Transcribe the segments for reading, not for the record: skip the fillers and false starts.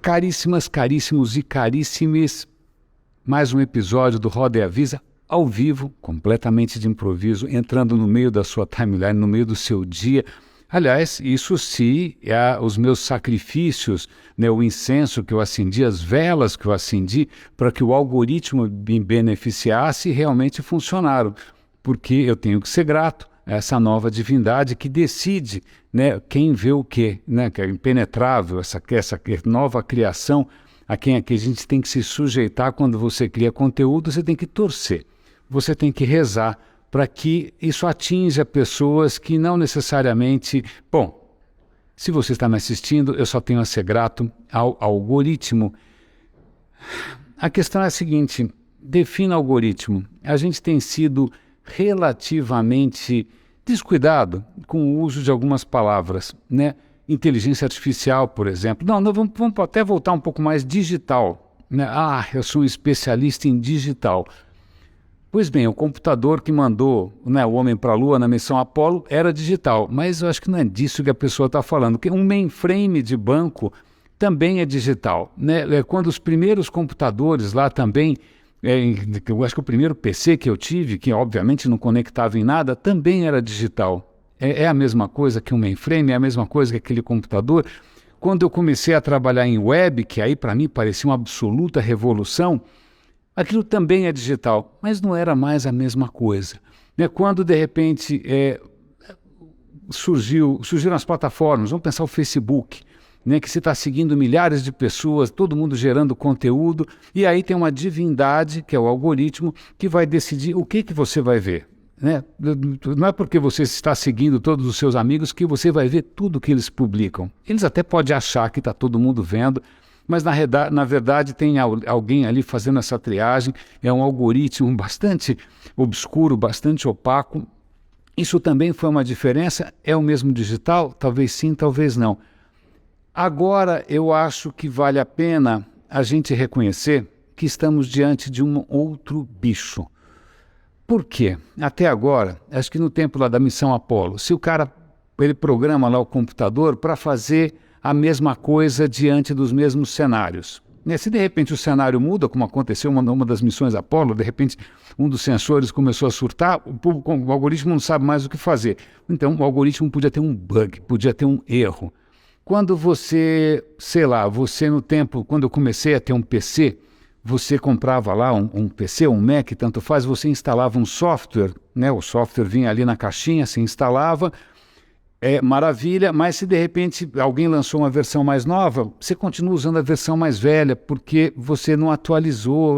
Caríssimas, caríssimos e caríssimes, mais um episódio do Roda e Avisa, ao vivo, completamente de improviso, entrando no meio da sua timeline, no meio do seu dia. Aliás, isso se os meus sacrifícios, né, o incenso que eu acendi, as velas que eu acendi, para que o algoritmo me beneficiasse, realmente funcionaram. Porque eu tenho que ser grato a essa nova divindade que decide, né, quem vê o quê, né, que é impenetrável, essa nova criação a quem a gente tem que se sujeitar. Quando você cria conteúdo, você tem que torcer, você tem que rezar para que isso atinja pessoas que não necessariamente... Bom, se você está me assistindo, eu só tenho a ser grato ao algoritmo. A questão é a seguinte: defina algoritmo. A gente tem sido relativamente descuidado com o uso de algumas palavras, né? Inteligência artificial, por exemplo. Não, vamos até voltar um pouco mais digital, né? Eu sou um especialista em digital. Pois bem, o computador que mandou, né, o homem para a Lua na missão Apollo era digital, mas eu acho que não é disso que a pessoa está falando, porque um mainframe de banco também é digital, né? Quando os primeiros computadores lá também... eu acho que o primeiro PC que eu tive, que obviamente não conectava em nada, também era digital. É a mesma coisa que um mainframe, é a mesma coisa que aquele computador. Quando eu comecei a trabalhar em web, que aí para mim parecia uma absoluta revolução, aquilo também é digital, mas não era mais a mesma coisa, né? Quando de repente surgiram as plataformas, vamos pensar o Facebook, né, que você está seguindo milhares de pessoas, todo mundo gerando conteúdo, e aí tem uma divindade, que é o algoritmo, que vai decidir o que você vai ver, né? Não é porque você está seguindo todos os seus amigos que você vai ver tudo que eles publicam. Eles até podem achar que está todo mundo vendo, mas na verdade tem alguém ali fazendo essa triagem, é um algoritmo bastante obscuro, bastante opaco. Isso também foi uma diferença? É o mesmo digital? Talvez sim, talvez não. Agora, eu acho que vale a pena a gente reconhecer que estamos diante de um outro bicho. Por quê? Até agora, acho que no tempo lá da missão Apollo, se o cara ele programa lá o computador para fazer a mesma coisa diante dos mesmos cenários, né? Se de repente o cenário muda, como aconteceu numa das missões Apollo, de repente um dos sensores começou a surtar, o algoritmo não sabe mais o que fazer. Então o algoritmo podia ter um bug, podia ter um erro. Quando você, você no tempo, quando eu comecei a ter um PC, você comprava lá um PC, um Mac, tanto faz, você instalava um software, né? O software vinha ali na caixinha, se instalava, maravilha, mas se de repente alguém lançou uma versão mais nova, você continua usando a versão mais velha, porque você não atualizou,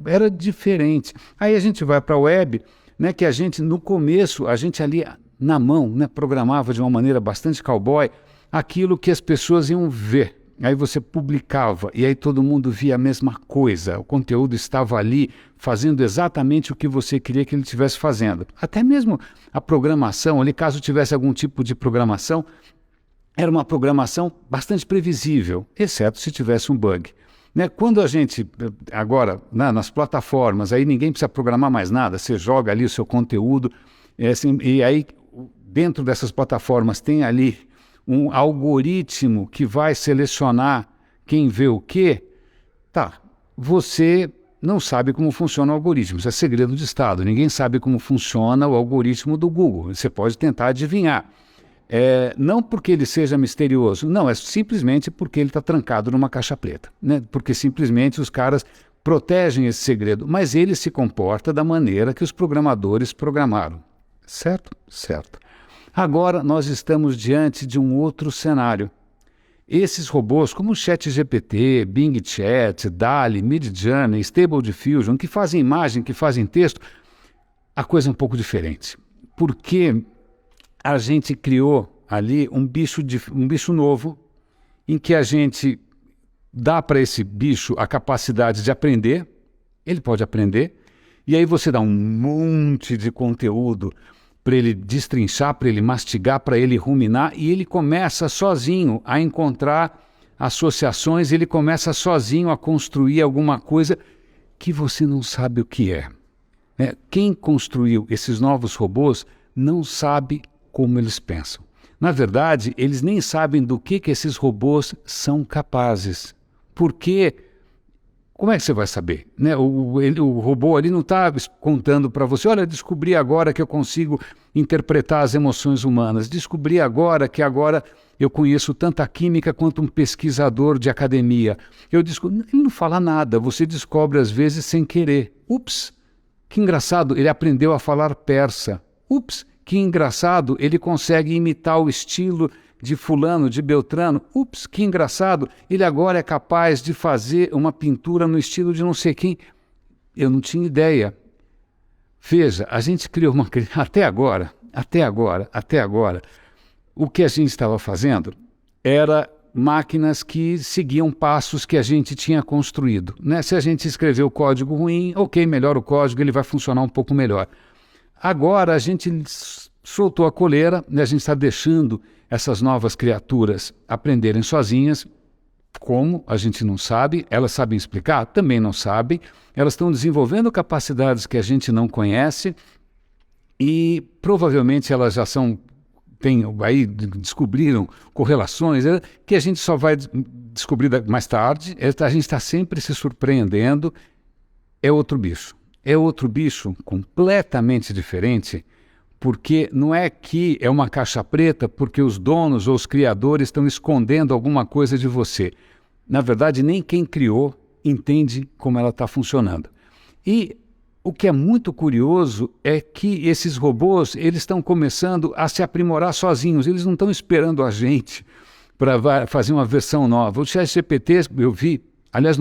era diferente. Aí a gente vai para a web, né, que a gente, no começo, a gente ali na mão, né, programava de uma maneira bastante cowboy, aquilo que as pessoas iam ver. Aí você publicava e aí todo mundo via a mesma coisa. O conteúdo estava ali fazendo exatamente o que você queria que ele estivesse fazendo. Até mesmo a programação, ali caso tivesse algum tipo de programação, era uma programação bastante previsível, exceto se tivesse um bug, né? Quando a gente, agora, nas plataformas, aí ninguém precisa programar mais nada, você joga ali o seu conteúdo, assim, e aí dentro dessas plataformas tem ali um algoritmo que vai selecionar quem vê o quê. Você não sabe como funciona o algoritmo, isso é segredo de Estado, ninguém sabe como funciona o algoritmo do Google, você pode tentar adivinhar. Não porque ele seja misterioso, não, é simplesmente porque ele está trancado numa caixa preta, né? Porque simplesmente os caras protegem esse segredo, mas ele se comporta da maneira que os programadores programaram, certo? Certo. Agora nós estamos diante de um outro cenário. Esses robôs, como o ChatGPT, Bing Chat, DALL-E, Midjourney, Stable Diffusion, que fazem imagem, que fazem texto, a coisa é um pouco diferente. Porque a gente criou ali um bicho novo, em que a gente dá para esse bicho a capacidade de aprender, ele pode aprender, e aí você dá um monte de conteúdo para ele destrinchar, para ele mastigar, para ele ruminar, e ele começa sozinho a encontrar associações, ele começa sozinho a construir alguma coisa que você não sabe o que é. Quem construiu esses novos robôs não sabe como eles pensam. Na verdade, eles nem sabem do que esses robôs são capazes. Porque como é que você vai saber? Né? O robô ali não está contando para você, olha, descobri agora que eu consigo interpretar as emoções humanas, descobri agora que agora eu conheço tanta química quanto um pesquisador de academia. Ele não fala nada, você descobre às vezes sem querer. Ups, que engraçado, ele aprendeu a falar persa. Ups, que engraçado, ele consegue imitar o estilo de fulano, de Beltrano. Ups, que engraçado, ele agora é capaz de fazer uma pintura no estilo de não sei quem. Eu não tinha ideia. Veja, a gente criou uma... Até agora, o que a gente estava fazendo era máquinas que seguiam passos que a gente tinha construído. Né? Se a gente escreveu código ruim, ok, melhora o código, ele vai funcionar um pouco melhor. Agora a gente soltou a coleira, né? A gente está deixando essas novas criaturas aprenderem sozinhas. Como? A gente não sabe. Elas sabem explicar? Também não sabem. Elas estão desenvolvendo capacidades que a gente não conhece e provavelmente elas já aí descobriram correlações que a gente só vai descobrir mais tarde. A gente está sempre se surpreendendo. É outro bicho completamente diferente, porque não é que é uma caixa preta porque os donos ou os criadores estão escondendo alguma coisa de você. Na verdade, nem quem criou entende como ela está funcionando. E o que é muito curioso é que esses robôs, eles estão começando a se aprimorar sozinhos, eles não estão esperando a gente para fazer uma versão nova. O ChatGPT, eu vi, aliás,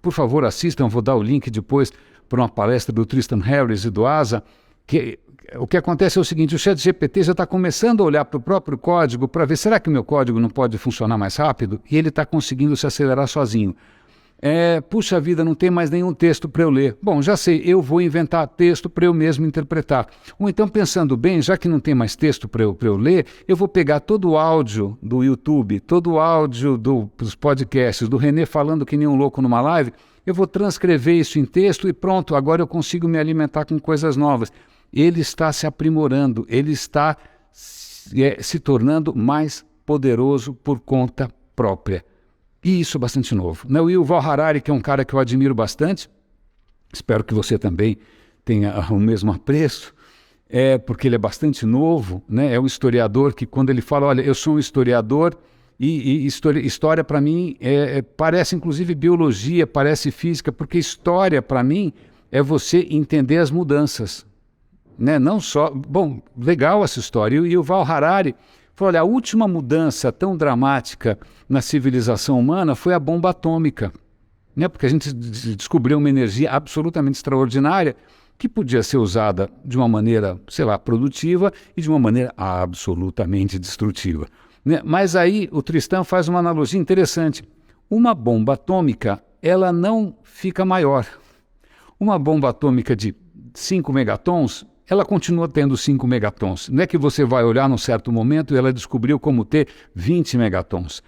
por favor assistam, vou dar o link depois para uma palestra do Tristan Harris e do Asa, que o que acontece é o seguinte, o ChatGPT já está começando a olhar para o próprio código para ver, será que o meu código não pode funcionar mais rápido? E ele está conseguindo se acelerar sozinho. Puxa vida, não tem mais nenhum texto para eu ler. Bom, já sei, eu vou inventar texto para eu mesmo interpretar. Ou então, pensando bem, já que não tem mais texto para eu ler, eu vou pegar todo o áudio do YouTube, todo o áudio dos podcasts, do René falando que nem um louco numa live, eu vou transcrever isso em texto e pronto, agora eu consigo me alimentar com coisas novas. Ele está se aprimorando, ele está se tornando mais poderoso por conta própria. E isso é bastante novo. O Yuval Harari, que é um cara que eu admiro bastante, espero que você também tenha o mesmo apreço, porque ele é bastante novo, né? É um historiador que quando ele fala, olha, eu sou um historiador e história para mim parece inclusive biologia, parece física, porque história para mim é você entender as mudanças. Né? Não só... Bom, legal essa história. E o Yuval Harari falou, olha, a última mudança tão dramática na civilização humana foi a bomba atômica. Né? Porque a gente descobriu uma energia absolutamente extraordinária que podia ser usada de uma maneira, sei lá, produtiva e de uma maneira absolutamente destrutiva. Né? Mas aí o Tristan faz uma analogia interessante. Uma bomba atômica, ela não fica maior. Uma bomba atômica de 5 megatons, ela continua tendo 5 megatons. Não é que você vai olhar num certo momento e ela descobriu como ter 20 megatons.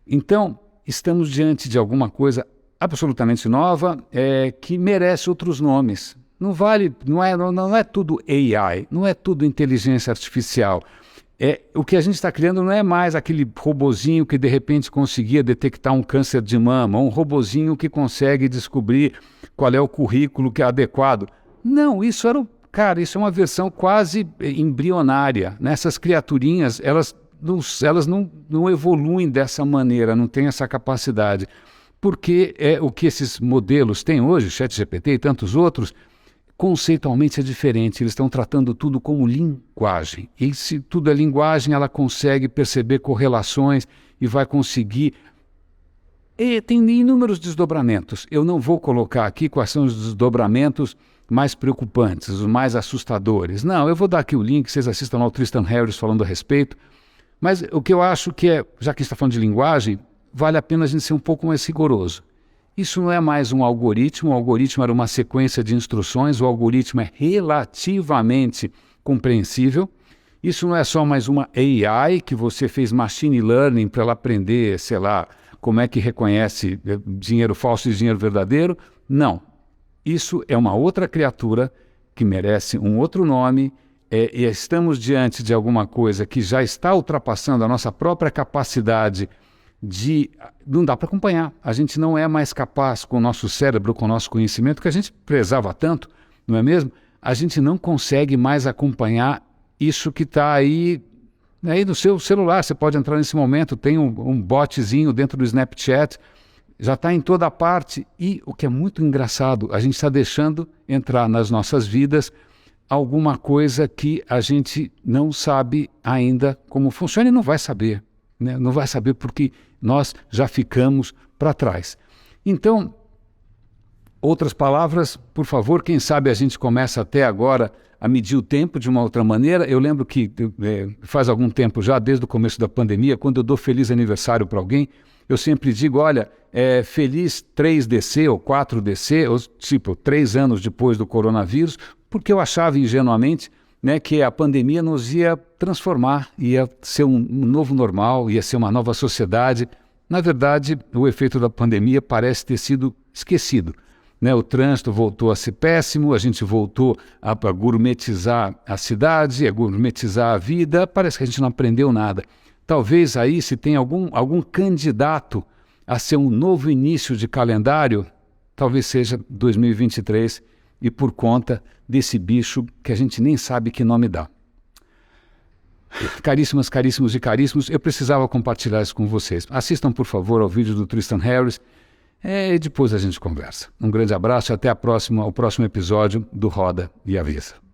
Então, estamos diante de alguma coisa absolutamente nova que merece outros nomes. Não é tudo AI, não é tudo inteligência artificial. O que a gente está criando não é mais aquele robozinho que de repente conseguia detectar um câncer de mama, um robozinho que consegue descobrir qual é o currículo que é adequado. Não, isso é uma versão quase embrionária. Né? Essas criaturinhas, elas não evoluem dessa maneira, não têm essa capacidade. Porque o que esses modelos têm hoje, ChatGPT e tantos outros, conceitualmente é diferente. Eles estão tratando tudo como linguagem. E se tudo é linguagem, ela consegue perceber correlações e vai conseguir... E tem inúmeros desdobramentos. Eu não vou colocar aqui quais são os desdobramentos mais preocupantes, os mais assustadores. Não, eu vou dar aqui o link, vocês assistam lá o Tristan Harris falando a respeito. Mas o que eu acho que já que a gente está falando de linguagem, vale a pena a gente ser um pouco mais rigoroso. Isso não é mais um algoritmo, o algoritmo era uma sequência de instruções, o algoritmo é relativamente compreensível. Isso não é só mais uma AI que você fez machine learning para ela aprender, sei lá, como é que reconhece dinheiro falso e dinheiro verdadeiro. Não. Isso é uma outra criatura que merece um outro nome e estamos diante de alguma coisa que já está ultrapassando a nossa própria capacidade Não dá para acompanhar. A gente não é mais capaz, com o nosso cérebro, com o nosso conhecimento, que a gente prezava tanto, não é mesmo? A gente não consegue mais acompanhar isso que está aí no seu celular. Você pode entrar nesse momento, tem um botzinho dentro do Snapchat, já está em toda parte. E o que é muito engraçado, a gente está deixando entrar nas nossas vidas alguma coisa que a gente não sabe ainda como funciona e não vai saber, né? Não vai saber porque nós já ficamos para trás. Então, outras palavras, por favor, quem sabe a gente começa até agora a medir o tempo de uma outra maneira. Eu lembro que faz algum tempo já, desde o começo da pandemia, quando eu dou feliz aniversário para alguém, eu sempre digo, olha, feliz 3DC ou 4DC, ou tipo, 3 anos depois do coronavírus, porque eu achava ingenuamente, né, que a pandemia nos ia transformar, ia ser um novo normal, ia ser uma nova sociedade. Na verdade, o efeito da pandemia parece ter sido esquecido, né? O trânsito voltou a ser péssimo, a gente voltou a gourmetizar a cidade, a gourmetizar a vida, parece que a gente não aprendeu nada. Talvez aí, se tem algum candidato a ser um novo início de calendário, talvez seja 2023, e por conta desse bicho que a gente nem sabe que nome dá. Caríssimas, caríssimos e caríssimos, eu precisava compartilhar isso com vocês. Assistam, por favor, ao vídeo do Tristan Harris e depois a gente conversa. Um grande abraço e até ao próximo episódio do Roda e Avisa.